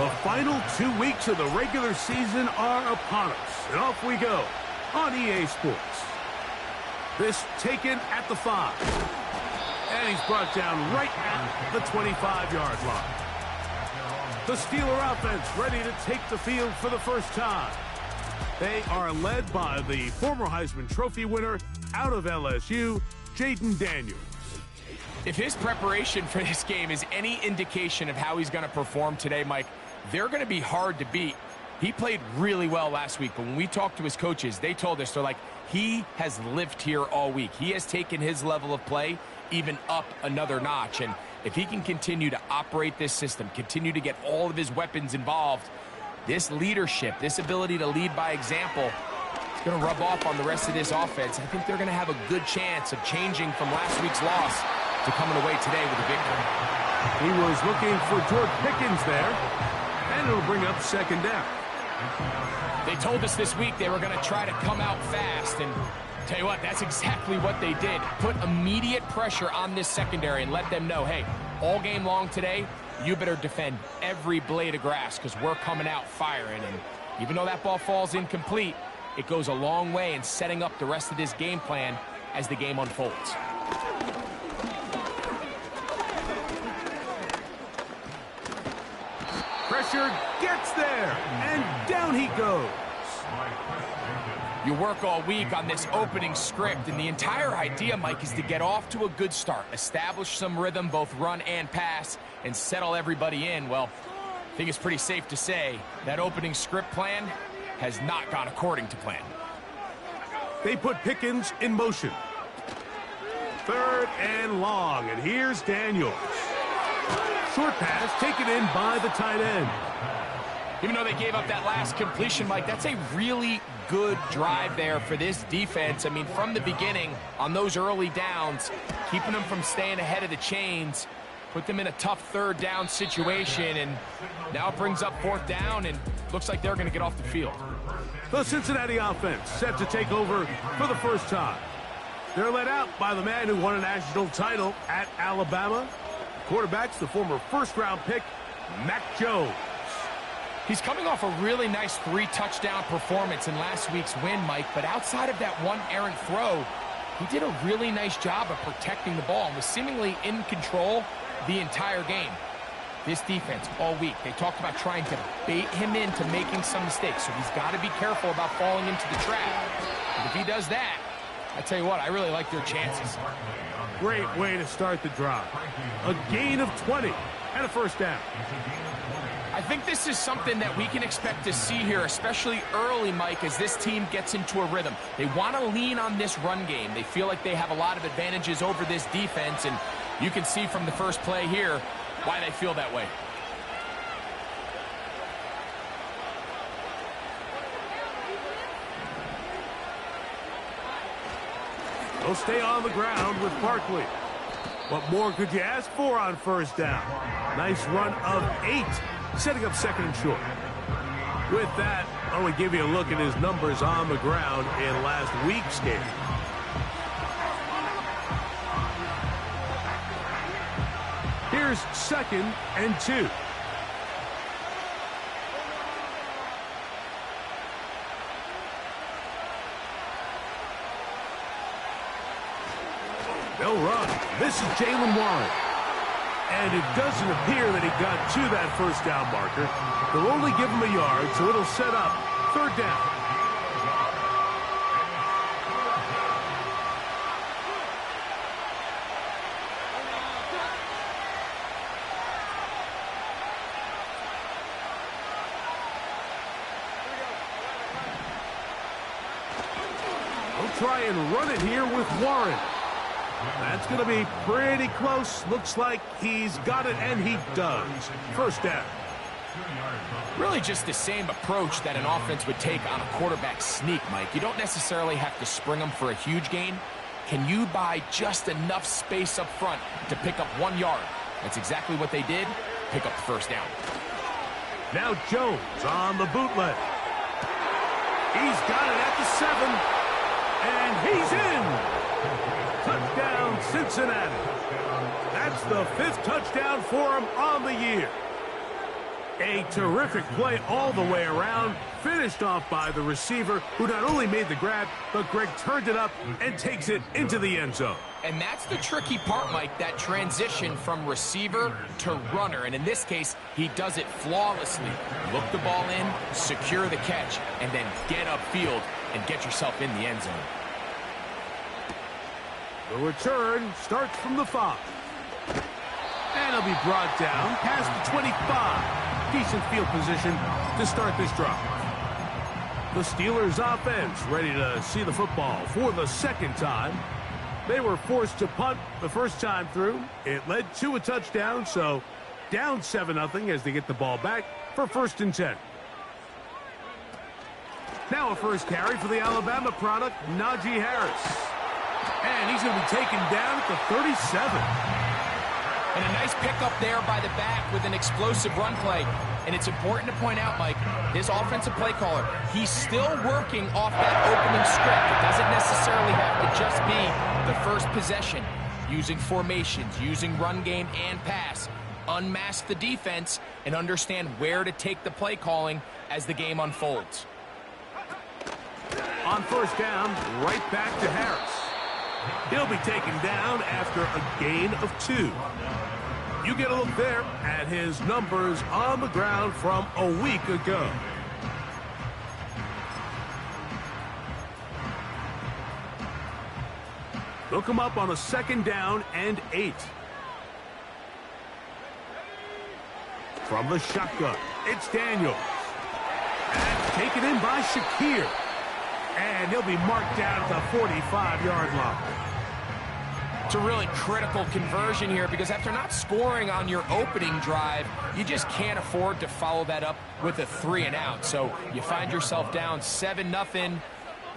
The final 2 weeks of the regular season are upon us, and off we go on EA Sports. This taken at the 5. And he's brought down right at the 25-yard line. The Steeler offense ready to take the field for the first time. They are led by the former Heisman Trophy winner out of LSU, Jaden Daniels. If his preparation for this game is any indication of how he's going to perform today, Mike, they're going to be hard to beat. He played really well last week, but when we talked to his coaches, they told us, they're like, he has lived here all week. He has taken his level of play even up another notch. And if he can continue to operate this system, continue to get all of his weapons involved, this leadership, this ability to lead by example, it's going to rub off on the rest of this offense. I think they're going to have a good chance of changing from last week's loss to coming away today with a victory. He was looking for George Pickens there, and it'll bring up second down. They told us this week they were going to try to come out fast, and tell you what, that's exactly what they did. Put immediate pressure on this secondary and let them know, hey, all game long today, you better defend every blade of grass because we're coming out firing. And even though that ball falls incomplete, it goes a long way in setting up the rest of this game plan as the game unfolds. Pressure gets there, and down he goes. You work all week on this opening script, and the entire idea, Mike, is to get off to a good start, establish some rhythm, both run and pass, and settle everybody in. Well, I think it's pretty safe to say that opening script plan has not gone according to plan. They put Pickens in motion. 3rd and long, and here's Daniels. Short pass taken in by the tight end. Even though they gave up that last completion, Mike, that's a really good drive there for this defense. I mean, from the beginning, on those early downs, keeping them from staying ahead of the chains, put them in a tough 3rd down situation, and now it brings up 4th down, and looks like they're going to get off the field. The Cincinnati offense set to take over for the first time. They're led out by the man who won a national title at Alabama. Quarterback's the former first-round pick, Mac Jones. He's coming off a really nice 3-touchdown performance in last week's win, Mike, but outside of that one errant throw, he did a really nice job of protecting the ball and was seemingly in control the entire game. This defense all week, they talked about trying to bait him into making some mistakes, so he's got to be careful about falling into the trap. But if he does that, I tell you what, I really like their chances. Great way to start the drive. A gain of 20 and a first down. I think this is something that we can expect to see here, especially early, Mike, as this team gets into a rhythm. They want to lean on this run game. They feel like they have a lot of advantages over this defense, and you can see from the first play here why they feel that way. They'll stay on the ground with Barkley. What more could you ask for on first down? Nice run of 8, setting up 2nd and short. With that, I want to give you a look at his numbers on the ground in last week's game. Here's 2nd and 2. They'll run. This is Jaylen Warren. And it doesn't appear that he got to that first down marker. They'll only give him a yard, so it'll set up 3rd down. They'll try and run it here with Warren. That's going to be pretty close. Looks like he's got it, and he does. First down. Really just the same approach that an offense would take on a quarterback sneak, Mike. You don't necessarily have to spring them for a huge gain. Can you buy just enough space up front to pick up 1 yard? That's exactly what they did. Pick up the first down. Now Jones on the bootleg. He's got it at the 7, and he's in. Touchdown, Cincinnati. That's the 5th touchdown for him on the year. A terrific play all the way around, finished off by the receiver, who not only made the grab, but Greg turned it up and takes it into the end zone. And that's the tricky part, Mike, that transition from receiver to runner. And in this case, he does it flawlessly. Look the ball in, secure the catch, and then get upfield and get yourself in the end zone. The return starts from the 5. And he'll be brought down past the 25. Decent field position to start this drive. The Steelers offense ready to see the football for the second time. They were forced to punt the first time through. It led to a touchdown, so down 7-0 as they get the ball back for 1st and 10. Now a first carry for the Alabama product, Najee Harris. And he's going to be taken down at the 37. And a nice pickup there by the back with an explosive run play. And it's important to point out, Mike, his offensive play caller, he's still working off that opening script. It doesn't necessarily have to just be the first possession. Using formations, using run game and pass. Unmask the defense and understand where to take the play calling as the game unfolds. On first down, right back to Harris. He'll be taken down after a gain of 2. You get a look there at his numbers on the ground from a week ago. Look him up on a 2nd down and 8. From the shotgun, it's Daniels. And taken in by Shakir. And he'll be marked down at the 45-yard line. It's a really critical conversion here because after not scoring on your opening drive, you just can't afford to follow that up with a 3-and-out. So you find yourself down 7-0.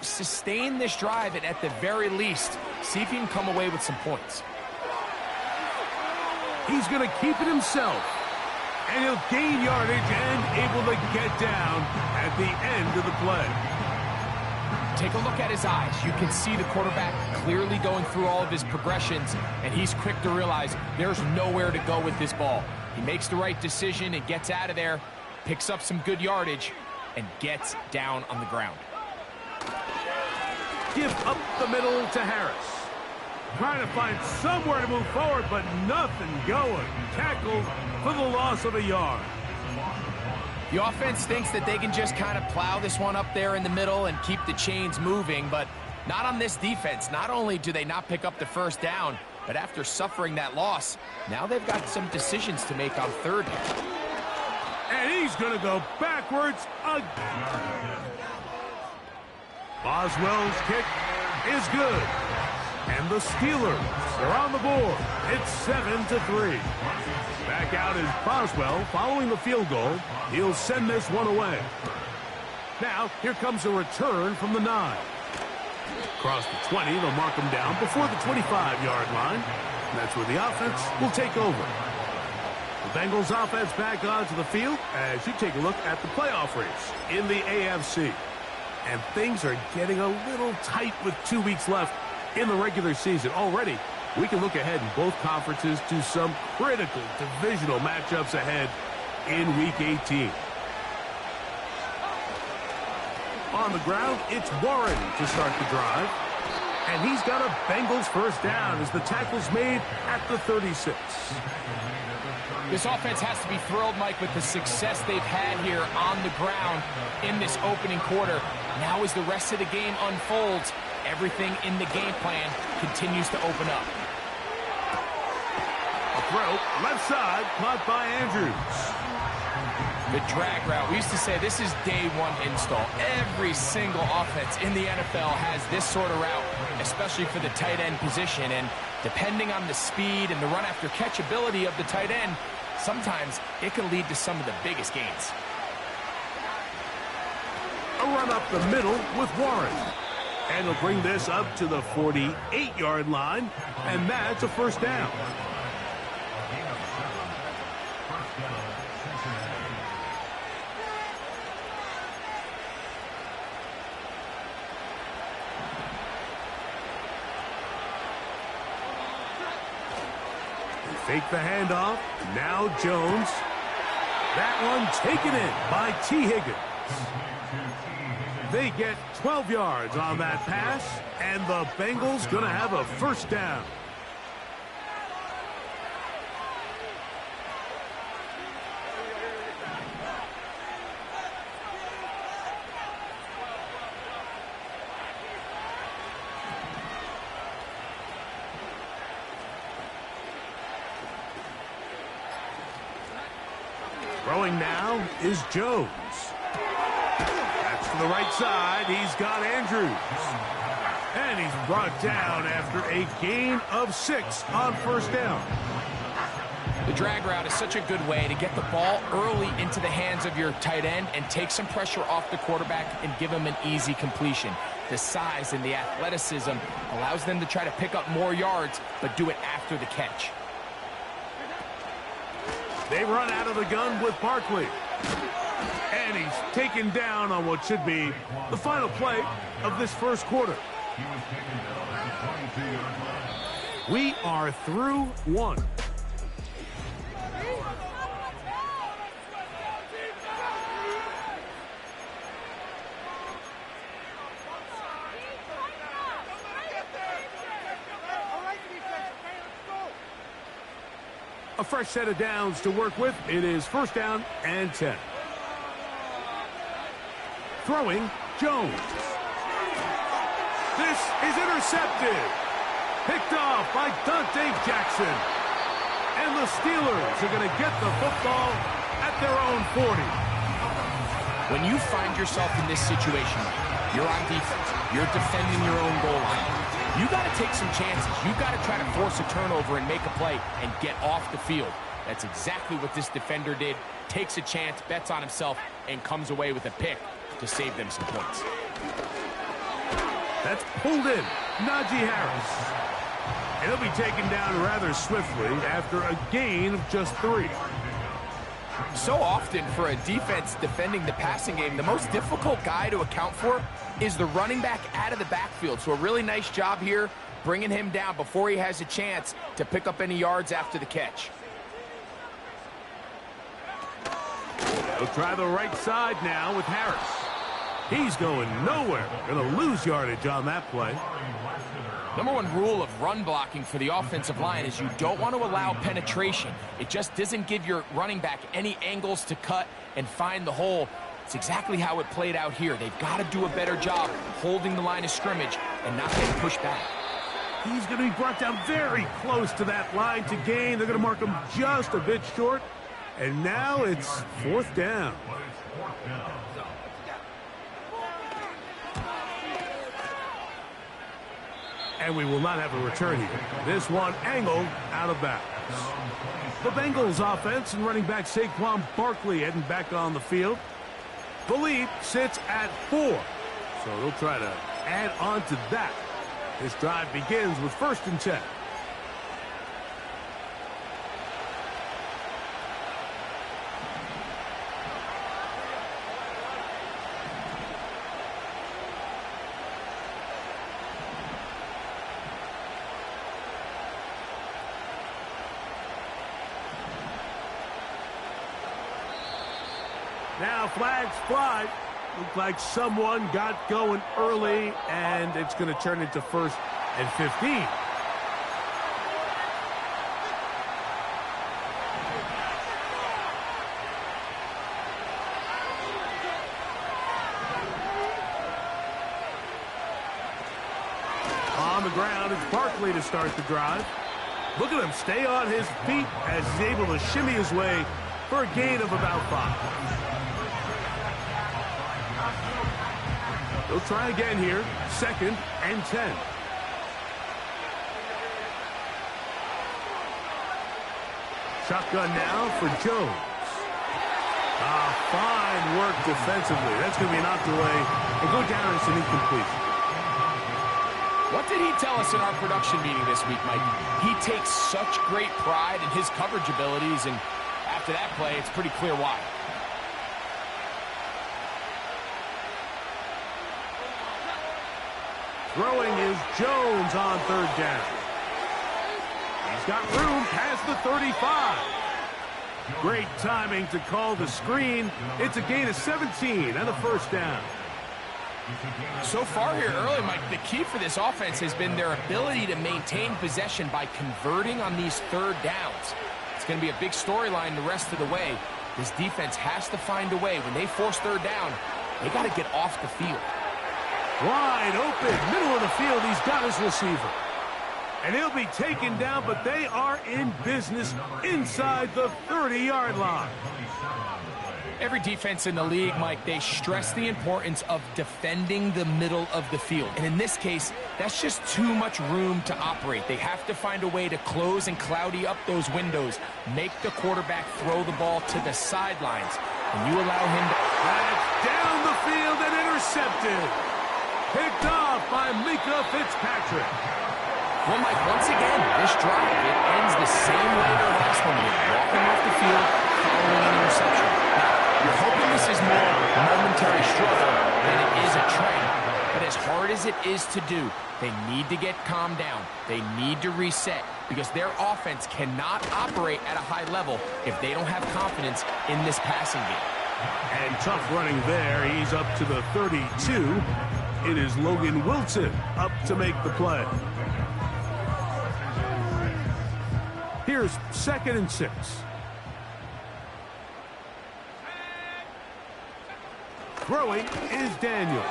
Sustain this drive and at the very least, see if you can come away with some points. He's going to keep it himself. And he'll gain yardage and able to get down at the end of the play. Take a look at his eyes. You can see the quarterback clearly going through all of his progressions, and he's quick to realize there's nowhere to go with this ball. He makes the right decision and gets out of there, picks up some good yardage, and gets down on the ground. Give up the middle to Harris. Trying to find somewhere to move forward, but nothing going. Tackled for the loss of a yard. The offense thinks that they can just kind of plow this one up there in the middle and keep the chains moving, but not on this defense. Not only do they not pick up the first down, but after suffering that loss, now they've got some decisions to make on 3rd down. And he's going to go backwards again. Boswell's kick is good. And the Steelers are on the board. It's 7-3. Back out is Boswell following the field goal. He'll send this one away. Now, here comes a return from the 9. Across the 20, they'll mark him down before the 25-yard line. And that's where the offense will take over. The Bengals offense back onto the field as you take a look at the playoff race in the AFC. And things are getting a little tight with 2 weeks left in the regular season. Already, we can look ahead in both conferences to some critical divisional matchups ahead in Week 18. On the ground, it's Warren to start the drive. And he's got a Bengals first down as the tackle's made at the 36. This offense has to be thrilled, Mike, with the success they've had here on the ground in this opening quarter. Now as the rest of the game unfolds, everything in the game plan continues to open up. A throw, left side, caught by Andrews. The drag route. We used to say this is day one install. Every single offense in the NFL has this sort of route, especially for the tight end position. And depending on the speed and the run after catch ability of the tight end, sometimes it can lead to some of the biggest gains. A run up the middle with Warren. And he'll bring this up to the 48-yard line, and that's a first down. Fake the handoff. Now Jones. That one taken in by T. Higgins. They get 12 yards on that pass, and the Bengals going to have a first down. Throwing now is Jones. That's to the right side. He's got Andrews. And he's brought down after a gain of 6 on first down. The drag route is such a good way to get the ball early into the hands of your tight end and take some pressure off the quarterback and give him an easy completion. The size and the athleticism allows them to try to pick up more yards, but do it after the catch. They run out of the gun with Barkley. And he's taken down on what should be the final play of this first quarter. We are through 1. A fresh set of downs to work with. It is first down and 10. Throwing, Jones. This is intercepted. Picked off by Dante Jackson. And the Steelers are going to get the football at their own 40. When you find yourself in this situation, you're on defense. You're defending your own goal line. You got to take some chances. You got to try to force a turnover and make a play and get off the field. That's exactly what this defender did. Takes a chance, bets on himself, and comes away with a pick to save them some points. That's pulled in. Najee Harris. And he'll be taken down rather swiftly after a gain of just 3. So often for a defense defending the passing game, the most difficult guy to account for is the running back out of the backfield. So a really nice job here bringing him down before he has a chance to pick up any yards after the catch. They'll try the right side now with Harris. He's going nowhere. Going to lose yardage on that play. Number one rule of run blocking for the offensive line is you don't want to allow penetration. It just doesn't give your running back any angles to cut and find the hole. It's exactly how it played out here. They've got to do a better job holding the line of scrimmage and not getting pushed back. He's going to be brought down very close to that line to gain. They're going to mark him just a bit short. And now it's fourth down. And we will not have a return here. This one angled out of bounds. The Bengals offense and running back Saquon Barkley heading back on the field. The lead sits at 4. So they'll try to add on to that. This drive begins with 1st and 10. Now flags fly. Looked like someone got going early, and it's going to turn into 1st and 15. On the ground, it's Barkley to start the drive. Look at him stay on his feet as he's able to shimmy his way for a gain of about 5. They'll try again here. 2nd and 10. Shotgun now for Jones. Fine work defensively. That's going to be knocked away and go down as an incompletion. What did he tell us in our production meeting this week, Mike? He takes such great pride in his coverage abilities, and after that play, it's pretty clear why. Throwing is Jones on 3rd down. He's got room past the 35. Great timing to call the screen. It's a gain of 17 and a first down. So far here early, Mike, the key for this offense has been their ability to maintain possession by converting on these third downs. It's going to be a big storyline the rest of the way. This defense has to find a way. When they force third down, they got to get off the field. Wide open, middle of the field, he's got his receiver. And he'll be taken down, but they are in business inside the 30-yard line. Every defense in the league, Mike, they stress the importance of defending the middle of the field. And in this case, that's just too much room to operate. They have to find a way to close and cloudy up those windows, make the quarterback throw the ball to the sidelines. And you allow him to... That's down the field and intercepted. Picked off by Mika Fitzpatrick. Well, Mike, once again, this drive, it ends the same way the last one did. Walking off the field, following an interception. Now, you're hoping this is more a momentary struggle than it is a trend. But as hard as it is to do, they need to get calmed down. They need to reset because their offense cannot operate at a high level if they don't have confidence in this passing game. And tough running there. He's up to the 32. It is Logan Wilson up to make the play. Here's 2nd and 6. Throwing is Daniel.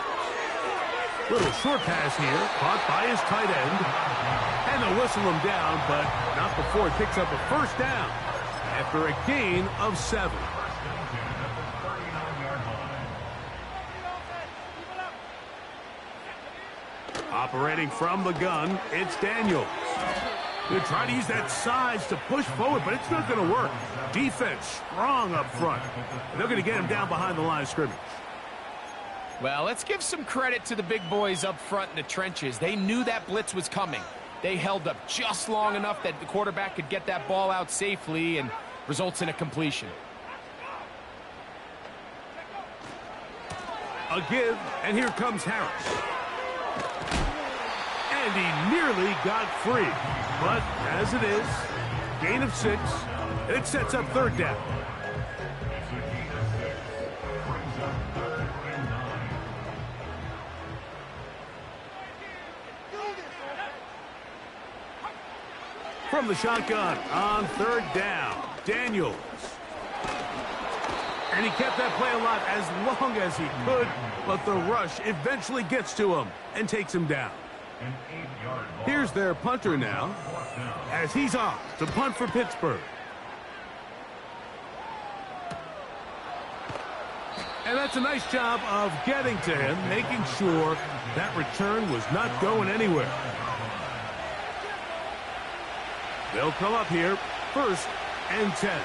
Little short pass here, caught by his tight end. And they'll whistle him down, but not before it picks up a first down after a gain of 7. Operating from the gun, it's Daniels. They try to use that size to push forward, but it's not going to work. Defense strong up front. They're going to get him down behind the line of scrimmage. Well, let's give some credit to the big boys up front in the trenches. They knew that blitz was coming. They held up just long enough that the quarterback could get that ball out safely and results in a completion. A give, and here comes Harris. And he nearly got free. But as it is, gain of 6, and it sets up third down. From the shotgun on third down, Daniels. And he kept that play alive as long as he could, but the rush eventually gets to him and takes him down. Here's their punter now, as he's off to punt for Pittsburgh. And that's a nice job of getting to him, making sure that return was not going anywhere. They'll come up here, 1st and 10.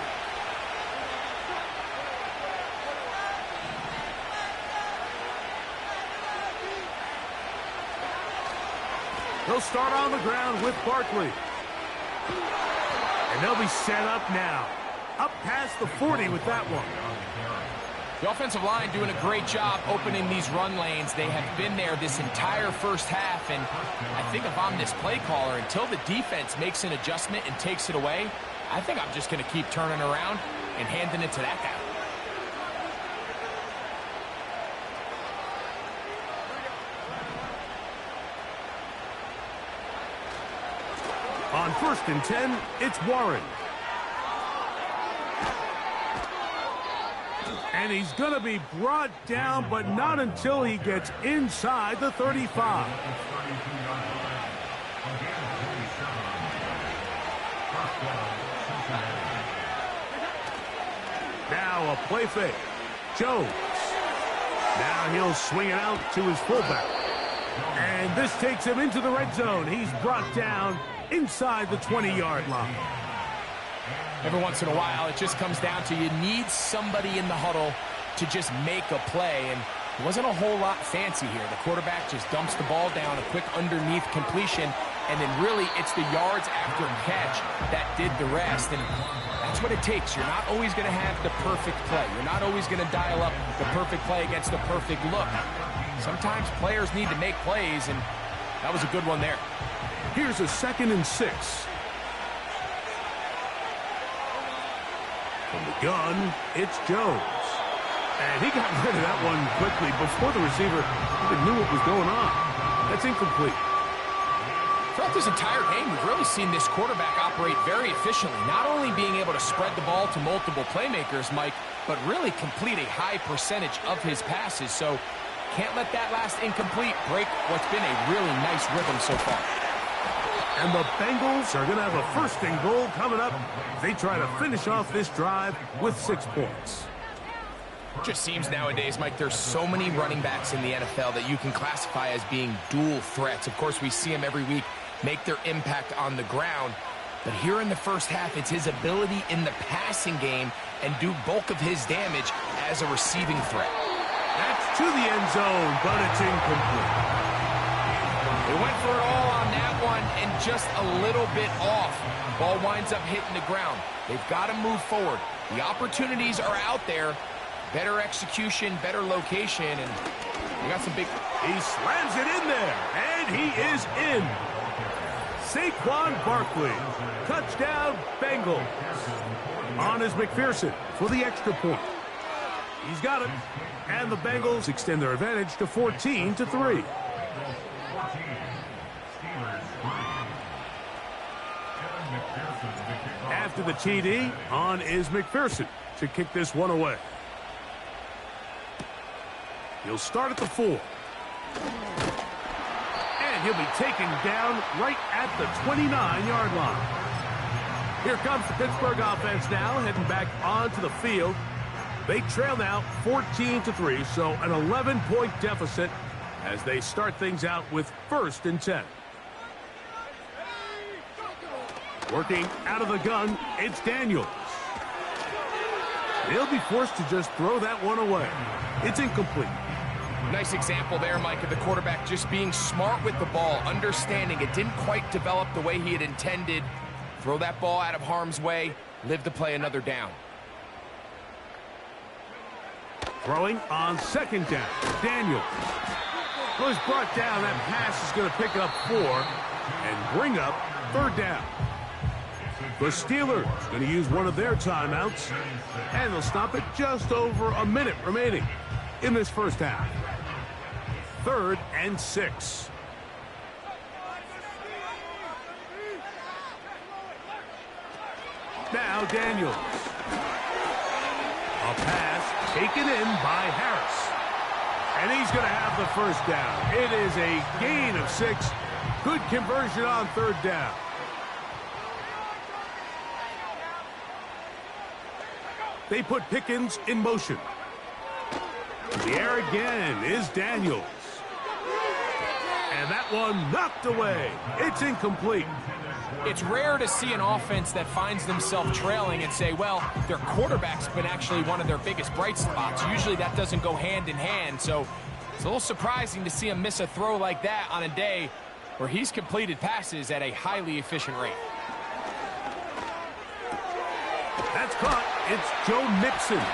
They'll start on the ground with Barkley. And they'll be set up now. Up past the 40 with that one. The offensive line doing a great job opening these run lanes. They have been there this entire first half, and I think if I'm this play caller, until the defense makes an adjustment and takes it away, I think I'm just going to keep turning around and handing it to that guy. On 1st and 10, it's Warren. And he's going to be brought down, but not until he gets inside the 35. Now a play fake. Jones. Now he'll swing it out to his fullback. And this takes him into the red zone. He's brought down inside the 20-yard line. Every once in a while, it just comes down to you need somebody in the huddle to just make a play, and it wasn't a whole lot fancy here. The quarterback just dumps the ball down, a quick underneath completion, and then really it's the yards after catch that did the rest, and that's what it takes. You're not always going to have the perfect play. You're not always going to dial up the perfect play against the perfect look. Sometimes players need to make plays, and that was a good one there. Here's a 2nd and 6. From the gun, it's Jones. And he got rid of that one quickly before the receiver even knew what was going on. That's incomplete. Throughout this entire game, we've really seen this quarterback operate very efficiently, not only being able to spread the ball to multiple playmakers, Mike, but really complete a high percentage of his passes. So can't let that last incomplete break what's been a really nice rhythm so far. And the Bengals are going to have a first and goal coming up. They try to finish off this drive with 6 points. Just seems nowadays, Mike, there's so many running backs in the NFL that you can classify as being dual threats. Of course, we see them every week make their impact on the ground. But here in the first half, it's his ability in the passing game and do bulk of his damage as a receiving threat. That's to the end zone, but it's incomplete. They went for it all on that one and just a little bit off. Ball winds up hitting the ground. They've got to move forward. The opportunities are out there. Better execution, better location, and we got some big... He slams it in there, and he is in. Saquon Barkley, touchdown Bengals. On is McPherson for the extra point. He's got it, and the Bengals extend their advantage to 14-3. After the TD, on is McPherson to kick this one away. He'll start at the 4. And he'll be taken down right at the 29-yard line. Here comes the Pittsburgh offense now, heading back onto the field. They trail now 14-3, so an 11-point deficit as they start things out with 1st and 10. Working out of the gun, it's Daniels. They'll be forced to just throw that one away. It's incomplete. Nice example there, Mike, of the quarterback just being smart with the ball, understanding it didn't quite develop the way he had intended. Throw that ball out of harm's way, live to play another down. Throwing on 2nd down, Daniels. Was brought down. That pass is going to pick up 4 and bring up 3rd down. The Steelers going to use one of their timeouts, and they'll stop it just over a minute remaining in this first half. 3rd and 6. Now Daniels. A pass taken in by Harris. And he's going to have the first down. It is a gain of 6. Good conversion on 3rd down. They put Pickens in motion. The air again is Daniels. And that one knocked away. It's incomplete. It's rare to see an offense that finds themselves trailing and say, well, their quarterback's been actually one of their biggest bright spots. Usually that doesn't go hand in hand, so it's a little surprising to see him miss a throw like that on a day where he's completed passes at a highly efficient rate. That's caught. It's Joe Mixon.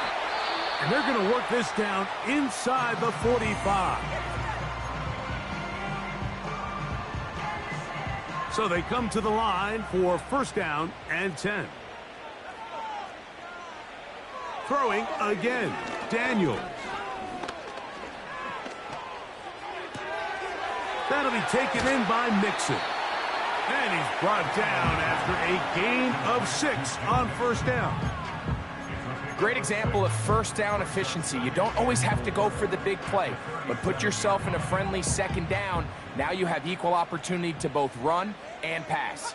And they're going to work this down inside the 45. So they come to the line for 1st down and 10. Throwing again, Daniels. That'll be taken in by Mixon. And he's brought down after a gain of 6 on 1st down. Great example of 1st down efficiency. You don't always have to go for the big play, but put yourself in a friendly 2nd down. Now you have equal opportunity to both run and pass.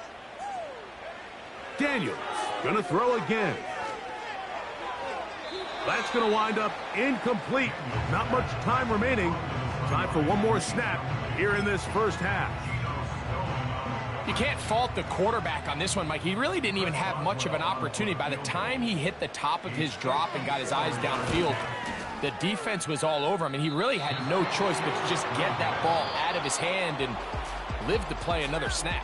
Daniels going to throw again. That's going to wind up incomplete. Not much time remaining. Time for one more snap here in this first half. You can't fault the quarterback on this one, Mike. He really didn't even have much of an opportunity. By the time he hit the top of his drop and got his eyes downfield, the defense was all over him, and he really had no choice but to just get that ball out of his hand and live to play another snap.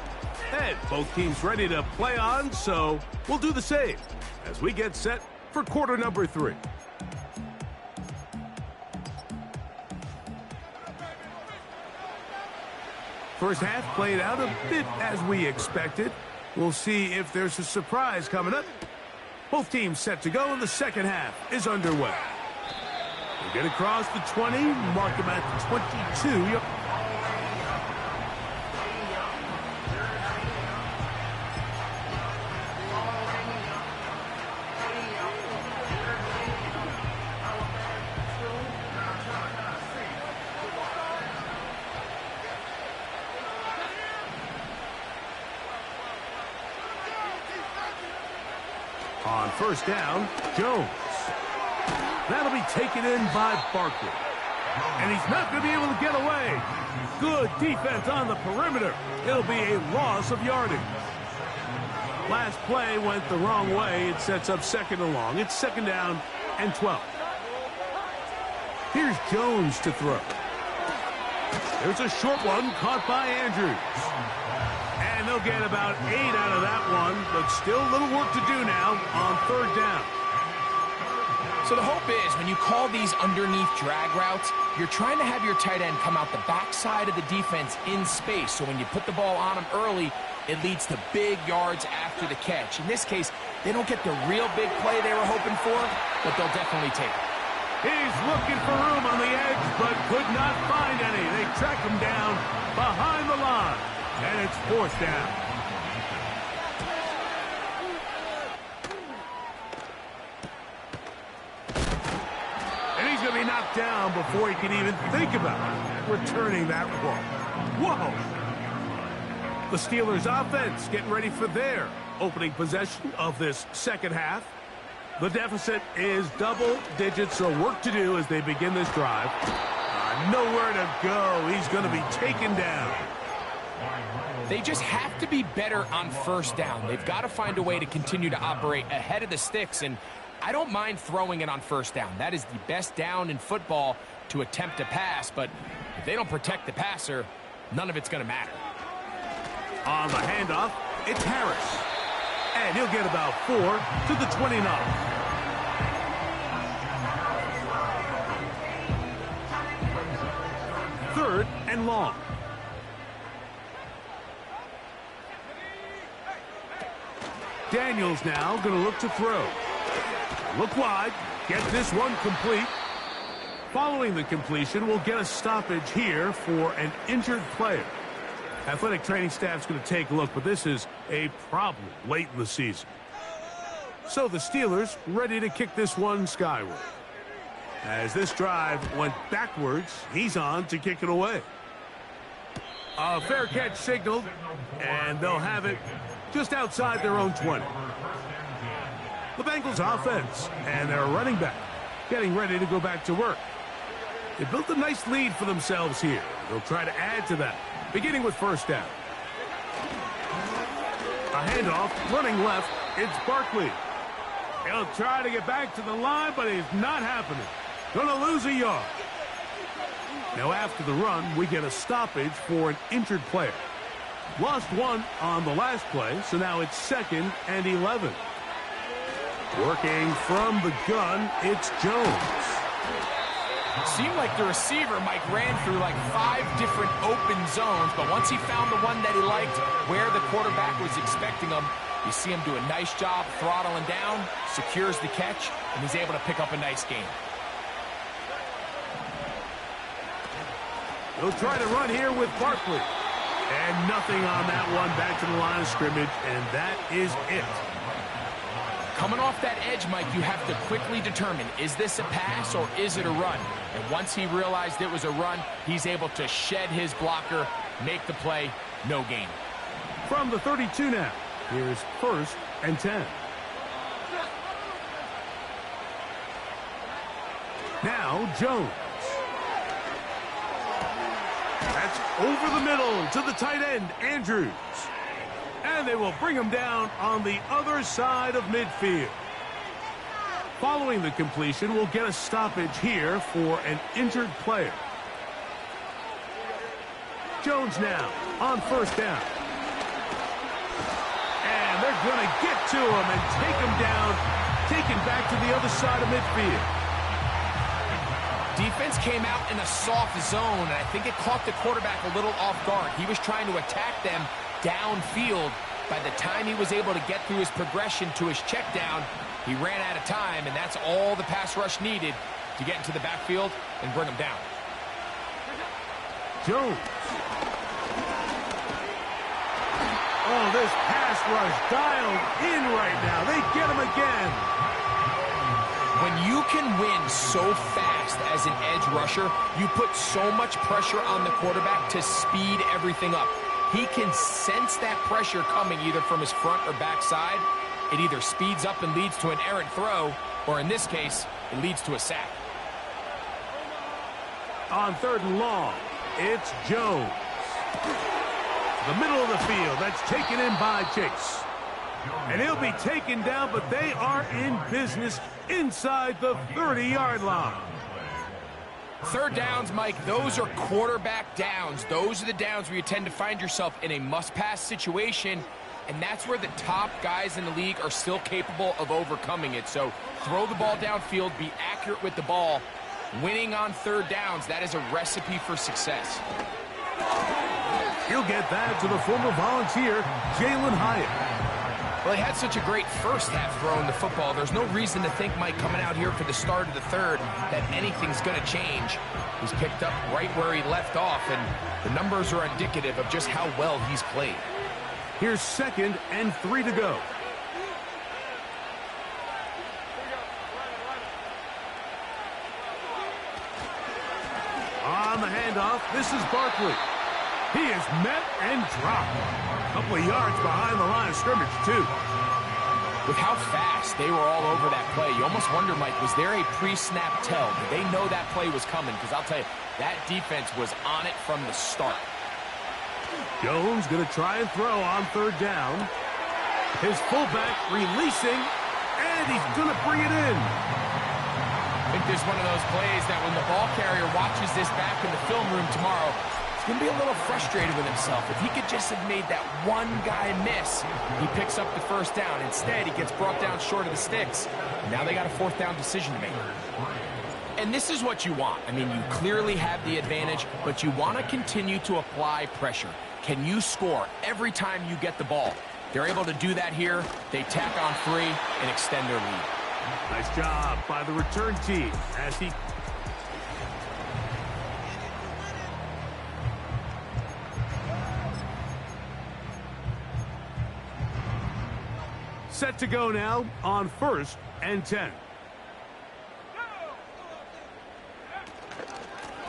And both teams ready to play on, so we'll do the same as we get set for quarter number 3. First half played out a bit as we expected. We'll see if there's a surprise coming up Both teams set to go, and the second half is underway. They get across the 20, mark him at the 22. On first down, Jones. That'll be taken in by Barkley. And he's not going to be able to get away. Good defense on the perimeter. It'll be a loss of yardage. Last play went the wrong way. It sets up second and long. It's second down and 12. Here's Jones to throw. There's a short one caught by Andrews. And they'll get about 8 out of that one, but still a little work to do now on third down. So the hope is when you call these underneath drag routes, you're trying to have your tight end come out the backside of the defense in space. So when you put the ball on him early, it leads to big yards after the catch. In this case, they don't get the real big play they were hoping for, but they'll definitely take it. He's looking for room on the edge, but could not find any. They track him down behind the line, and it's fourth down. Knocked down before he can even think about returning that ball. Whoa! The Steelers offense getting ready for their opening possession of this second half. The deficit is double digits, so work to do as they begin this drive. Nowhere to go. He's going to be taken down. They just have to be better on first down. They've got to find a way to continue to operate ahead of the sticks, and I don't mind throwing it on first down. That is the best down in football to attempt to pass, but if they don't protect the passer, none of it's going to matter. On the handoff, it's Harris. And he'll get about 4 to the 29. Third and long. Daniels now going to look to throw. Look wide, get this one complete. Following the completion, we'll get a stoppage here for an injured player. Athletic training staff's going to take a look, but this is a problem late in the season. So the Steelers ready to kick this one skyward. As this drive went backwards, he's on to kick it away. A fair catch signaled, and they'll have it just outside their own 20. The Bengals offense and their running back getting ready to go back to work. They built a nice lead for themselves here. They'll try to add to that, beginning with first down. A handoff, running left, it's Barkley. He'll try to get back to the line, but it's not happening. Gonna lose a yard. Now after the run, we get a stoppage for an injured player. Lost one on the last play, so now it's second and 11. Working from the gun, it's Jones. Seemed like the receiver, Mike, ran through like 5 different open zones, but once he found the one that he liked, where the quarterback was expecting him, you see him do a nice job throttling down, secures the catch, and he's able to pick up a nice gain. They'll try to run here with Barkley. And nothing on that one, back to the line of scrimmage, and that is it. Coming off that edge, Mike, you have to quickly determine, is this a pass or is it a run? And once he realized it was a run, he's able to shed his blocker, make the play, no gain. From the 32 now, here's first and 10. Now Jones. That's over the middle to the tight end, Andrews. And they will bring him down on the other side of midfield. Following the completion, we'll get a stoppage here for an injured player. Jones now on first down. And they're going to get to him and take him down, taken back to the other side of midfield. Defense came out in a soft zone, and I think it caught the quarterback a little off guard. He was trying to attack them downfield, By the time he was able to get through his progression to his check down, he ran out of time, and that's all the pass rush needed to get into the backfield and bring him down. Jones. Oh, this pass rush dialed in right now. They get him again. When you can win so fast as an edge rusher, you put so much pressure on the quarterback to speed everything up. He can sense that pressure coming either from his front or back side. It either speeds up and leads to an errant throw, or in this case, it leads to a sack. On 3rd and long, it's Jones. The middle of the field, that's taken in by Chase. And he'll be taken down, but they are in business inside the 30-yard line. 3rd downs, Mike, those are quarterback downs. Those are the downs where you tend to find yourself in a must-pass situation, and that's where the top guys in the league are still capable of overcoming it. So throw the ball downfield, be accurate with the ball. Winning on 3rd downs, that is a recipe for success. He'll get that to the former Volunteer, Jalen Hyatt. Well, he had such a great first half throwing the football. There's no reason to think, Mike, coming out here for the start of the 3rd, that anything's going to change. He's picked up right where he left off, and the numbers are indicative of just how well he's played. Here's 2nd and 3 to go. On the handoff, this is Barkley. He is met and dropped. A couple of yards behind the line of scrimmage, too. With how fast they were all over that play, you almost wonder, Mike, was there a pre-snap tell? Did they know that play was coming? Because I'll tell you, that defense was on it from the start. Jones going to try and throw on 3rd down. His fullback releasing, and he's going to bring it in. I think there's one of those plays that when the ball carrier watches this back in the film room tomorrow, he's going to be a little frustrated with himself. If he could just have made that one guy miss, he picks up the 1st down. Instead, he gets brought down short of the sticks. Now they got a 4th down decision to make. And this is what you want. I mean, you clearly have the advantage, but you want to continue to apply pressure. Can you score every time you get the ball? They're able to do that here. They tack on 3 and extend their lead. Nice job by the return team as he... Set to go now on 1st and 10.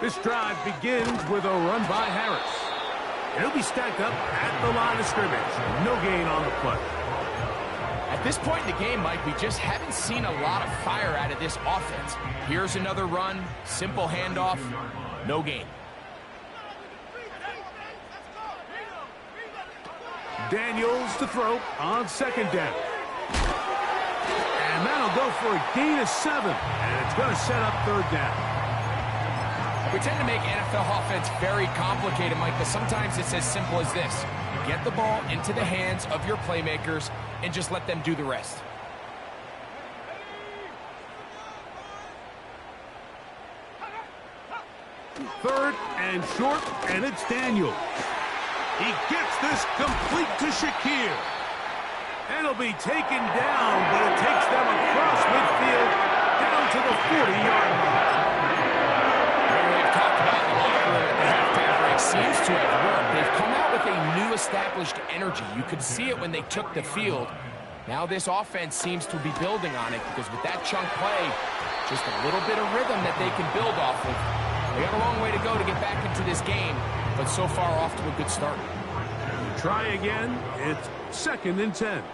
This drive begins with a run by Harris. He'll be stacked up at the line of scrimmage. No gain on the play. At this point in the game, Mike, we just haven't seen a lot of fire out of this offense. Here's another run, simple handoff, no gain. Daniels to throw on 2nd down. And that'll go for a gain of 7. And it's going to set up 3rd down. We tend to make NFL offense very complicated, Mike, but sometimes it's as simple as this. Get the ball into the hands of your playmakers and just let them do the rest. Third and short, and it's Daniels. He gets this complete to Shakir. And it'll be taken down, but it takes them across midfield down to the 40-yard line. We've talked about the locker room at the halftime break. Seems to have worked. They've come out with a new established energy. You could see it when they took the field. Now this offense seems to be building on it because with that chunk play, just a little bit of rhythm that they can build off of. They got a long way to go to get back into this game, but so far off to a good start. Try again. It's 2nd and 10.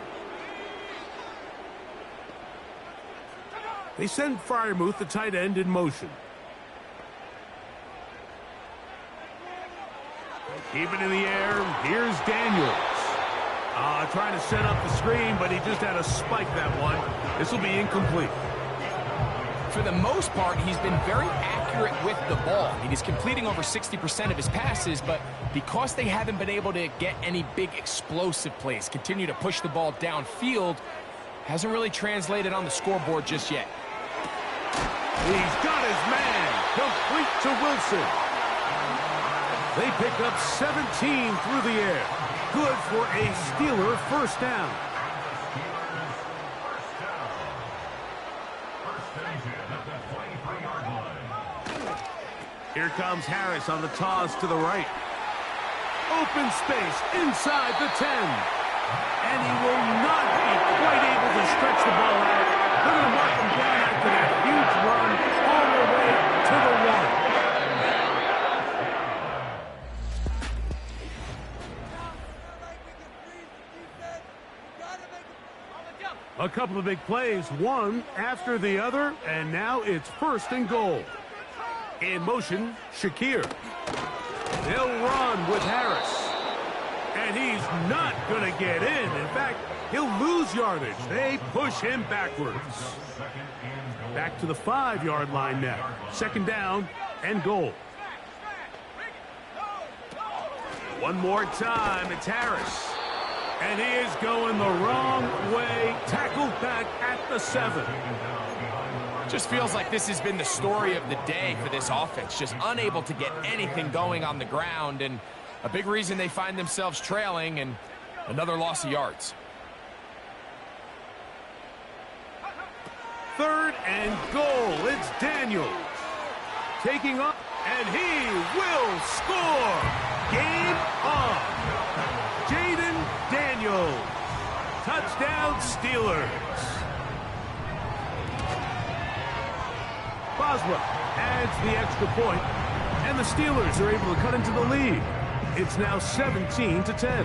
They send Freiermuth, the tight end, in motion. Keep it in the air. Here's Daniels. Trying to set up the screen, but he just had to spike that one. This will be incomplete. For the most part, he's been very accurate with the ball. I mean, he's completing over 60% of his passes, but because they haven't been able to get any big explosive plays, continue to push the ball downfield, hasn't really translated on the scoreboard just yet. He's got his man. Complete to Wilson. They pick up 17 through the air. good for a Steeler first down. Here comes Harris on the toss to the right. Open space inside the 10. And he will not be quite able to stretch the ball out. They're going to mark him down after that huge run all the way to the 1. A couple of big plays, one after the other, and now it's 1st and goal. In motion, Shakir. They'll run with Harris. And he's not going to get in. In fact, he'll lose yardage. They push him backwards. Back to the 5-yard line now. 2nd down and goal. One more time, it's Harris. And he is going the wrong way. Tackled back at the 7. Just feels like this has been the story of the day for this offense. Just unable to get anything going on the ground. And a big reason they find themselves trailing, and another loss of yards. 3rd and goal. It's Daniels. Taking up, and he will score. Game on. Jaden Daniels. Touchdown Steelers. Boswell adds the extra point, and the Steelers are able to cut into the lead. It's now 17-10.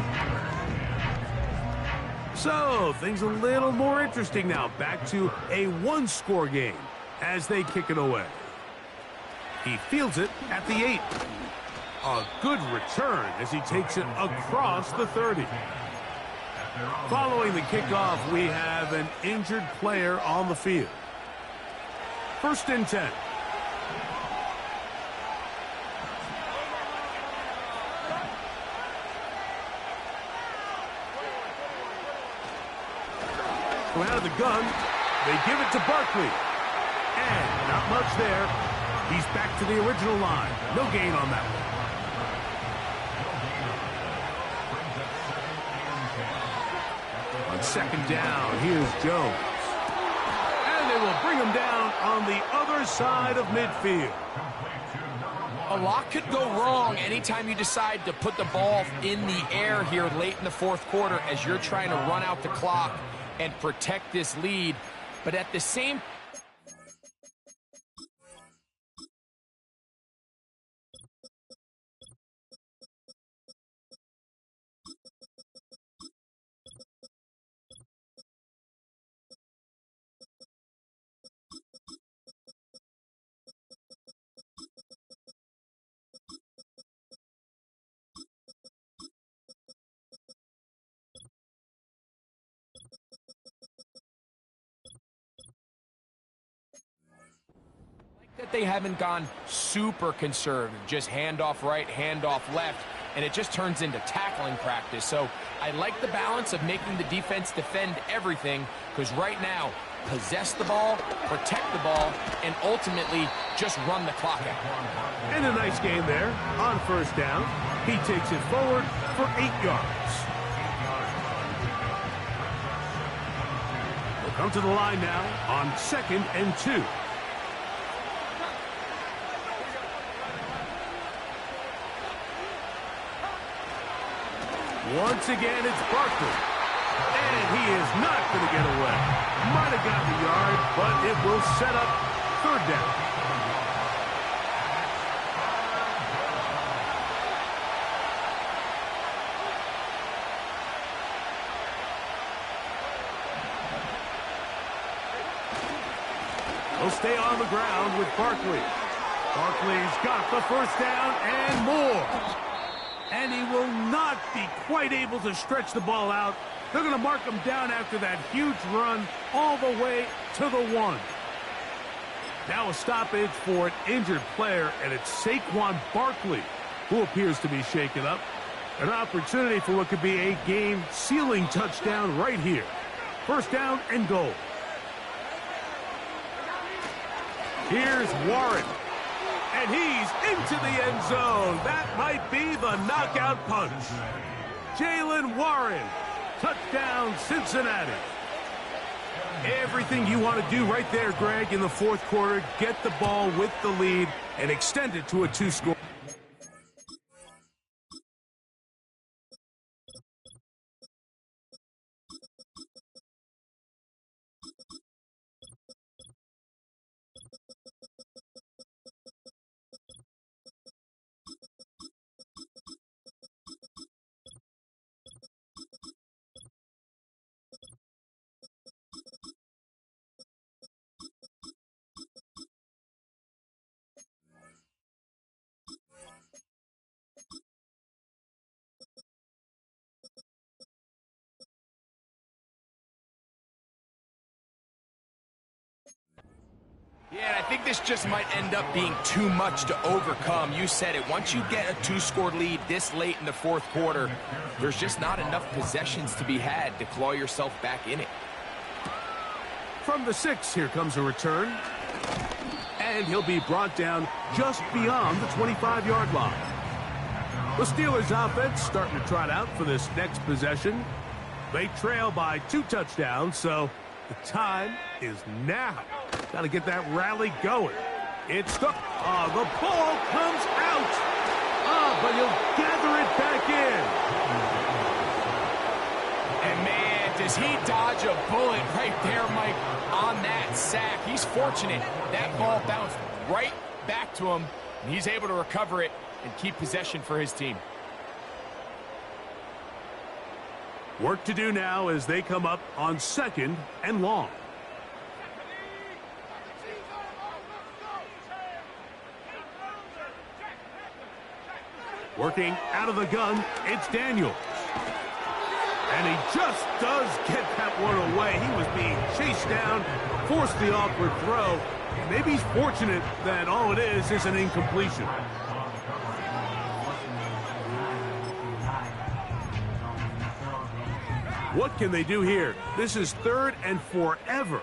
So, things a little more interesting now. Back to a 1-score game as they kick it away. He fields it at the 8. A good return as he takes it across the 30. Following the kickoff, we have an injured player on the field. 1st and 10. Out of the gun, they give it to Barkley. And not much there. He's back to the original line. No gain on that one. On 2nd down, here's Jones. And they will bring him down on the other side of midfield. A lot could go wrong anytime you decide to put the ball in the air here late in the 4th quarter as you're trying to run out the clock and protect this lead. But at the same that they haven't gone super conservative, just handoff right, handoff left, and it just turns into tackling practice. So I like the balance of making the defense defend everything, because right now, possess the ball, protect the ball, and ultimately just run the clock out. And a nice game there on 1st down. He takes it forward for 8 yards. We'll come to the line now on 2nd and 2. Once again, it's Barkley. And he is not going to get away. Might have got the yard, but it will set up 3rd down. He'll stay on the ground with Barkley. Barkley's got the 1st down and more. And he will not be quite able to stretch the ball out. They're going to mark him down after that huge run all the way to the 1. Now a stoppage for an injured player, and it's Saquon Barkley who appears to be shaken up. An opportunity for what could be a game-sealing touchdown right here. 1st down and goal. Here's Warren. And he's into the end zone. That might be the knockout punch. Jaylen Warren. Touchdown, Cincinnati. Everything you want to do right there, Greg, in the fourth quarter. Get the ball with the lead and extend it to a 2-score. Yeah, and I think this just might end up being too much to overcome. You said it. Once you get a 2-score lead this late in the fourth quarter, there's just not enough possessions to be had to claw yourself back in it. From the 6, here comes a return. And he'll be brought down just beyond the 25-yard line. The Steelers offense starting to trot out for this next possession. They trail by 2 touchdowns, so the time is now. Got to get that rally going. It's the ball comes out. But he'll gather it back in. And man, does he dodge a bullet right there, Mike, on that sack. He's fortunate. That ball bounced right back to him, and he's able to recover it and keep possession for his team. Work to do now as they come up on 2nd and long. Working out of the gun, it's Daniels. And he just does get that one away. He was being chased down, forced the awkward throw. Maybe he's fortunate that all it is an incompletion. What can they do here? This is 3rd and forever.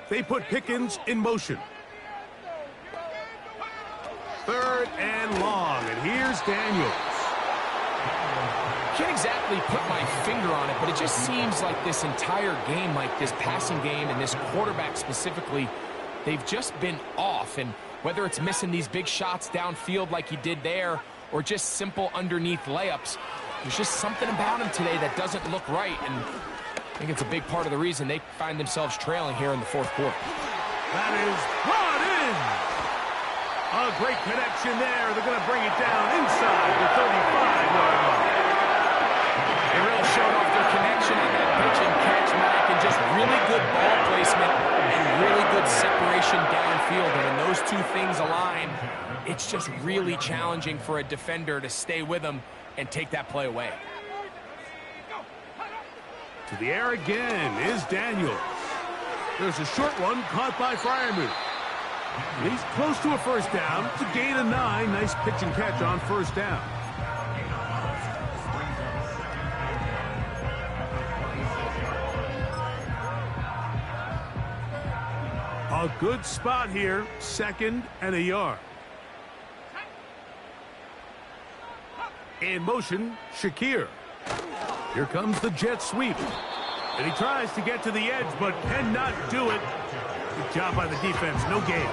They put Pickens in motion. 3rd and long, and here's Daniels. Can't exactly put my finger on it, but it just seems like this entire game, like this passing game and this quarterback specifically, they've just been off. And whether it's missing these big shots downfield like he did there, or just simple underneath layups, there's just something about him today that doesn't look right. And I think it's a big part of the reason they find themselves trailing here in the fourth quarter. That is brought in. A great connection there. They're going to bring it down inside the 35-yard line. They really showed off their connection on that pitch and catch, Mike, and just really good ball placement and really good separation downfield. And when those two things align, it's just really challenging for a defender to stay with them and take that play away. To the air again is Daniels. There's a short one caught by Freiermuth. He's close to a first down. It's a gain of 9. Nice pitch and catch on first down. A good spot here. 2nd and a yard. In motion, Shakir. Here comes the jet sweep. And he tries to get to the edge, but cannot do it. Good job by the defense. No gain.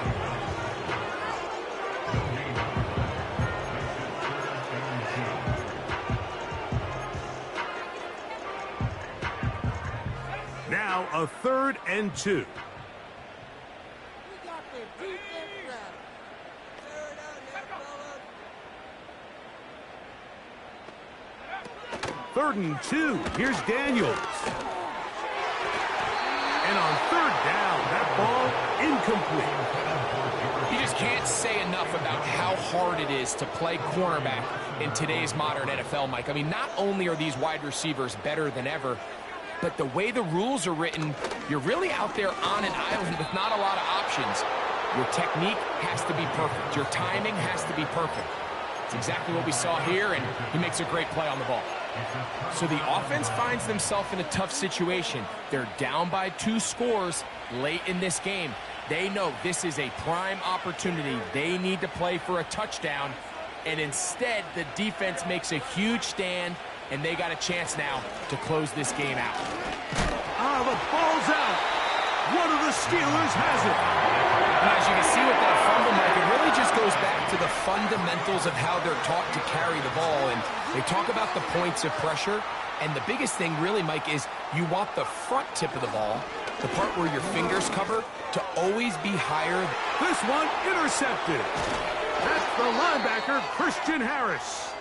Now a 3rd and 2. 3rd and 2. Here's Daniels. And on 3rd down, that ball incomplete. You just can't say enough about how hard it is to play cornerback in today's modern NFL, Mike. I mean, not only are these wide receivers better than ever, but the way the rules are written, you're really out there on an island with not a lot of options. Your technique has to be perfect. Your timing has to be perfect. It's exactly what we saw here, and he makes a great play on the ball. So the offense finds themselves in a tough situation. They're down by 2 scores late in this game. They know this is a prime opportunity. They need to play for a touchdown and instead the defense makes a huge stand, and they got a chance now to close this game out. Ah, the ball's out. One of the Steelers has it. And as you can see with that fumble, Mike, it really just goes back to the fundamentals of how they're taught to carry the ball. And they talk about the points of pressure. And the biggest thing really, Mike, is you want the front tip of the ball, the part where your fingers cover, to always be higher. This one intercepted. That's the linebacker, Christian Harris.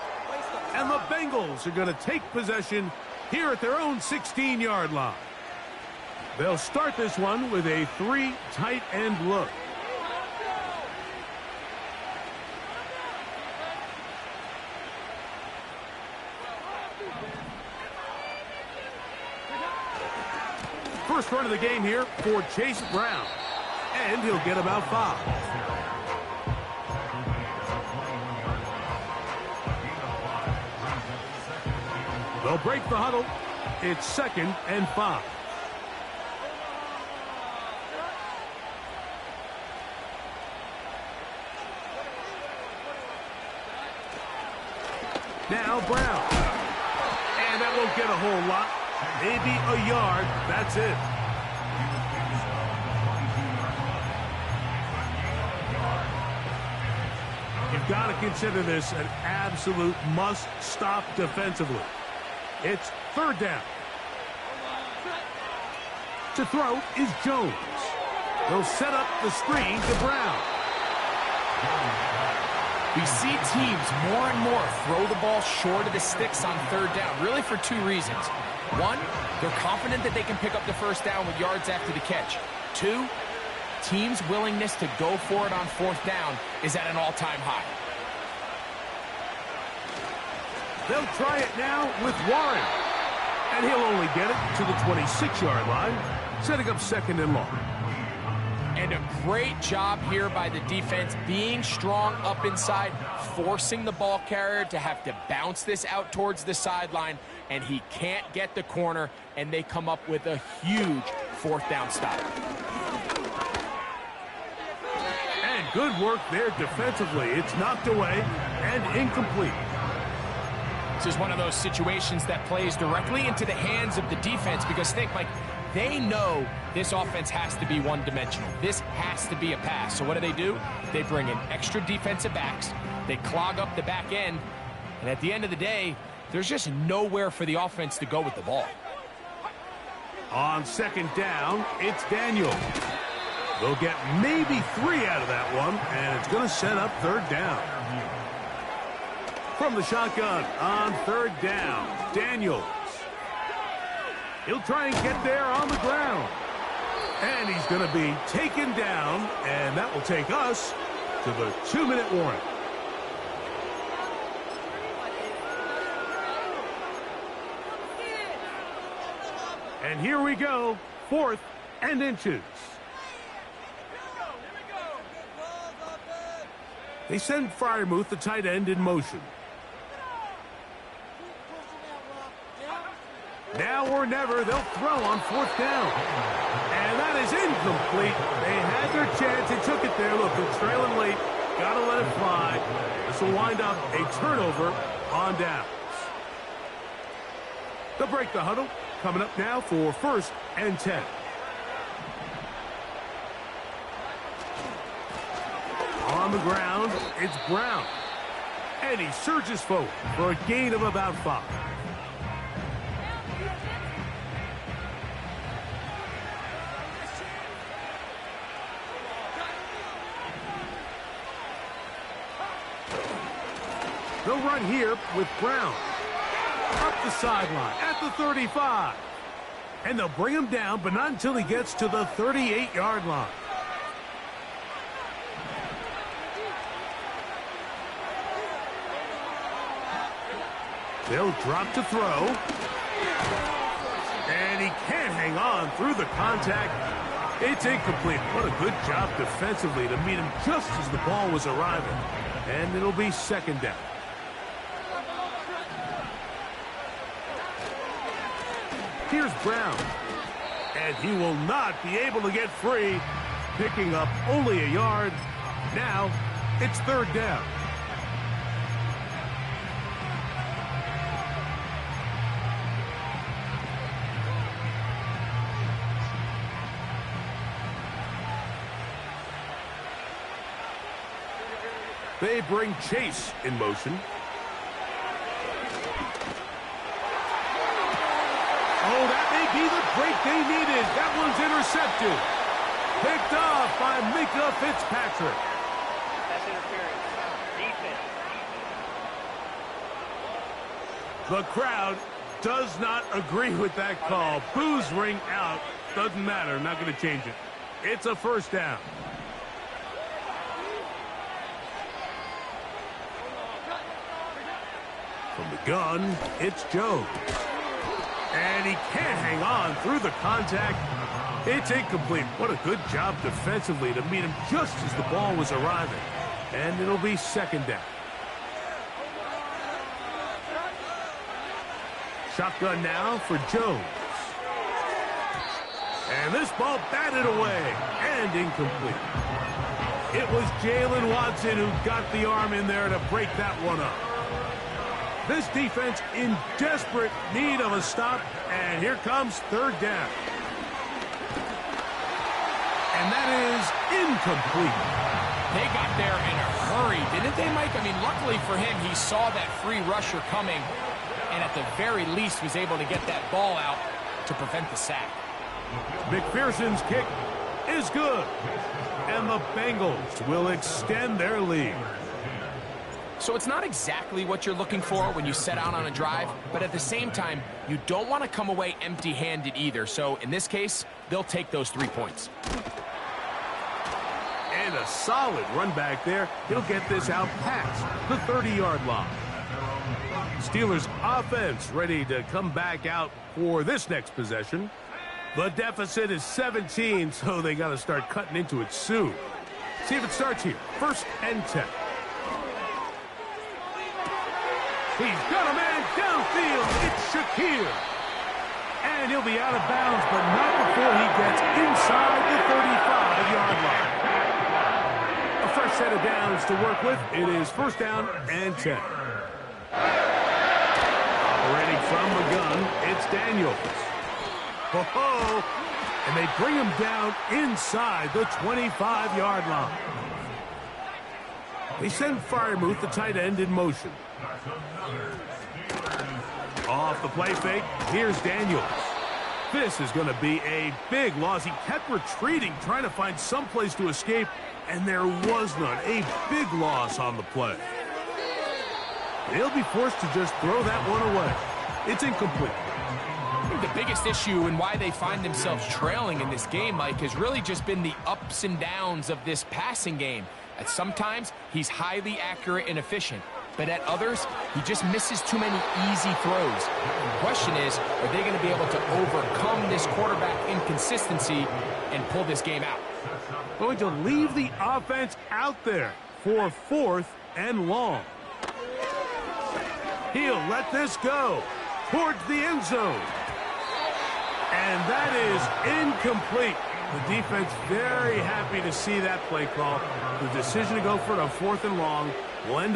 And the Bengals are going to take possession here at their own 16-yard line. They'll start this one with a 3 tight end look. First run of the game here for Chase Brown. And he'll get about 5. They'll break the huddle. It's 2nd and 5. Now Brown. And that won't get a whole lot. Maybe a yard. That's it. You've got to consider this an absolute must-stop defensively. It's 3rd down. To throw is Jones. They'll set up the screen to Brown. We see teams more and more throw the ball short of the sticks on 3rd down, really for 2 reasons. 1, they're confident that they can pick up the 1st down with yards after the catch. 2, teams' willingness to go for it on 4th down is at an all-time high. They'll try it now with Warren. And he'll only get it to the 26-yard line, setting up 2nd and long. And a great job here by the defense, being strong up inside, forcing the ball carrier to have to bounce this out towards the sideline, and he can't get the corner, and they come up with a huge 4th down stop. And good work there defensively. It's knocked away and incomplete. This is one of those situations that plays directly into the hands of the defense, because think, Mike, they know this offense has to be one-dimensional. This has to be a pass. So what do? They bring in extra defensive backs. They clog up the back end. And at the end of the day, there's just nowhere for the offense to go with the ball. On 2nd down, it's Daniel. They'll get maybe 3 out of that one, and it's going to set up 3rd down. From the shotgun on 3rd down, Daniels. He'll try and get there on the ground. And he's going to be taken down, and that will take us to the 2-minute warning. And here we go, 4th and inches. They send Freiermuth, the tight end, in motion. Now or never, they'll throw on 4th down. And that is incomplete. They had their chance. They took it there. Look, they're trailing late. Got to let it fly. This will wind up a turnover on downs. They'll break the huddle. Coming up now for 1st and 10. On the ground, it's Brown. And he surges forward for a gain of about 5. They'll run here with Brown. Up the sideline at the 35. And they'll bring him down, but not until he gets to the 38-yard line. They'll drop to throw. And he can't hang on through the contact. It's incomplete. What a good job defensively to meet him just as the ball was arriving. And it'll be 2nd down. Here's Brown. And he will not be able to get free, picking up only a yard. Now, it's 3rd down. They bring Chase in motion. Oh, that may be the break they needed. That one's intercepted. Picked off by Mika Fitzpatrick. That's interference. Defense. The crowd does not agree with that call. Boos ring out. Doesn't matter. Not going to change it. It's a first down. From the gun, it's Jones. And he can't hang on through the contact. It's incomplete. What a good job defensively to meet him just as the ball was arriving. And it'll be second down. Shotgun now for Jones. And this ball batted away and incomplete. It was Jalen Watson who got the arm in there to break that one up. This defense in desperate need of a stop, and here comes third down. And that is incomplete. They got there in a hurry, didn't they, Mike? I mean, luckily for him, he saw that free rusher coming, and at the very least was able to get that ball out to prevent the sack. McPherson's kick is good, and the Bengals will extend their lead. So it's not exactly what you're looking for when you set out on a drive, but at the same time, you don't want to come away empty-handed either. So in this case, they'll take those 3 points. And a solid run back there. He'll get this out past the 30-yard line. Steelers offense ready to come back out for this next possession. The deficit is 17, so they got to start cutting into it soon. See if it starts here. First and 10. He's got a man downfield. It's Shakir. And he'll be out of bounds, but not before he gets inside the 35-yard line. A fresh set of downs to work with. It is first down and 10. Operating from the gun, it's Daniels. Ho-ho! And they bring him down inside the 25-yard line. They send Freiermuth, the tight end, in motion. Off the play fake, here's Daniels. This is going to be a big loss. He kept retreating, trying to find some place to escape, and there was none. A big loss on the play. They'll be forced to just throw that one away. It's incomplete. I think the biggest issue and why they find themselves trailing in this game, Mike, has really just been the ups and downs of this passing game. At sometimes, he's highly accurate and efficient. But at others, he just misses too many easy throws. The question is, are they going to be able to overcome this quarterback inconsistency and pull this game out? Going to leave the offense out there for fourth and long. He'll let this go towards the end zone. And that is incomplete. The defense very happy to see that play call. The decision to go for it on fourth and long will end up